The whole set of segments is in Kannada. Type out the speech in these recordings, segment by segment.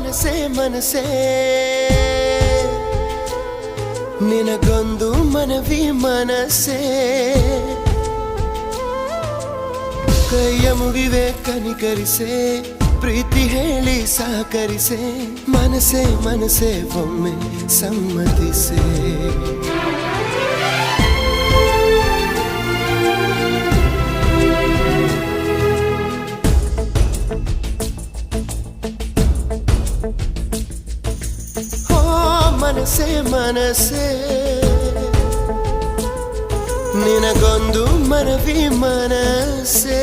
ಮನಸೇ ಮನಸೇ ನಿನಗೊಂದು ಮನವಿ ಮನಸೇ ಕೈಯ ಮುಗಿವೆ ಕನಿಕರಿಸೆ ಪ್ರೀತಿ ಹೇಳಿ ಸಹಕರಿಸೆ ಮನಸೇ ಮನಸೇ ಒಮ್ಮೆ ಸಮ್ಮತಿಸೆ ಮನಸೇ ಮನಸೇ ನಿನಗೊಂದು ಮನವಿ ಮನಸೇ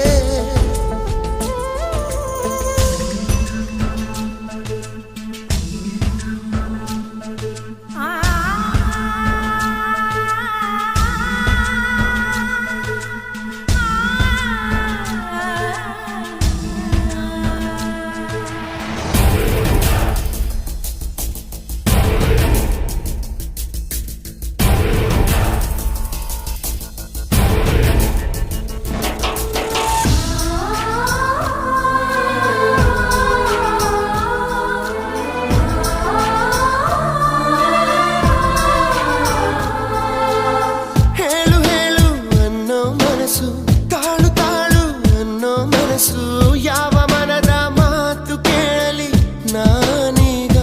ಯಾವ ಮನದ ಮಾತು ಕೇಳಲಿ ನಾನೀಗ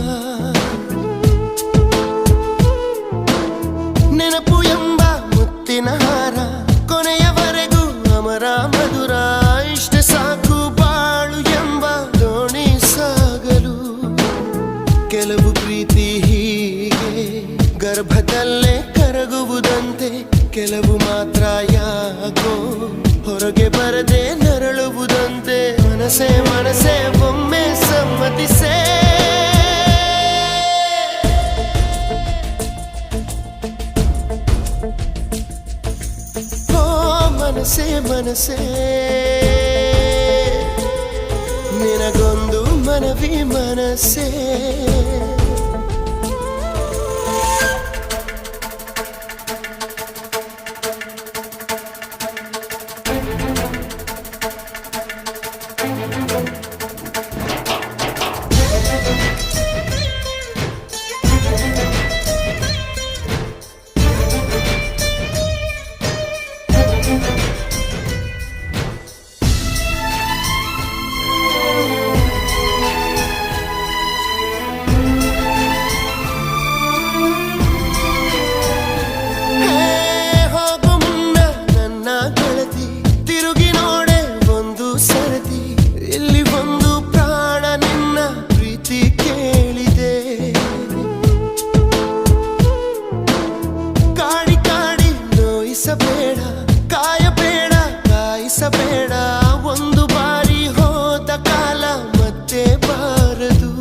ನೆನಪು ಎಂಬ ಮುತ್ತಿನ ಹಾರ ಕೊನೆಯವರೆಗೂ ಅಮರ ಮಧುರ ಇಷ್ಟ ಸಾಕು ಬಾಳು ಎಂಬ ದೋಣಿ ಸಾಗಲು ಕೆಲವು ಪ್ರೀತಿ ಹೀಗೆ ಗರ್ಭದಲ್ಲೇ ಕರಗುವುದಂತೆ ಕೆಲವು ಮಾತ್ರ ಯಾಕೋ ಹೊರಗೆ ಬರದೆ ನರಳುವುದಂತೆ ಮನಸೇ ಮನಸೇ ಒಮ್ಮೆ ಸಮ್ಮತಿಸೆ ಓ ಮನಸೇ ಮನಸೇ ನಿನಗೊಂದು ಮನವಿ ಮನಸೇ ಕಾಯಬೇಡ ಕಾಯಿಸಬೇಡ ಒಂದು ಬಾರಿ ಹೋದ ಕಾಲ ಮತ್ತೆ ಬಾರದು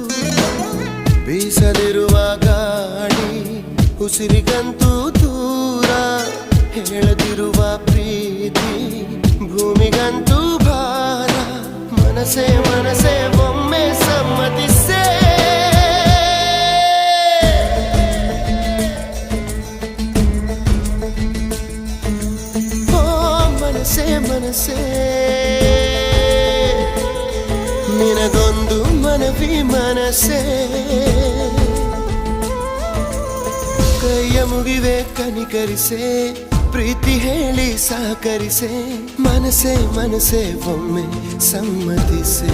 ಬೀಸದಿರುವ ಗಾಳಿ ಉಸಿರಿಗಂತೂ ದೂರ ಹೇಳದಿರುವ ಪ್ರೀತಿ ಭೂಮಿಗಂತೂ ಭಾರ ಮನಸೇ ಮನಸೇ ಒಮ್ಮೆ ಸಮ್ಮತಿಸೆ ಮನಸೇ ಮನಸೇ ನಿನಗೊಂದು ಮನವಿ ಮನಸೇ ಕೈಯ ಮುಗಿವೆ ಕನಿಕರಿಸೆ ಪ್ರೀತಿ ಹೇಳಿ ಸಹಕರಿಸೆ ಮನಸೇ ಮನಸೇ ಒಮ್ಮೆ ಸಮ್ಮತಿಸೆ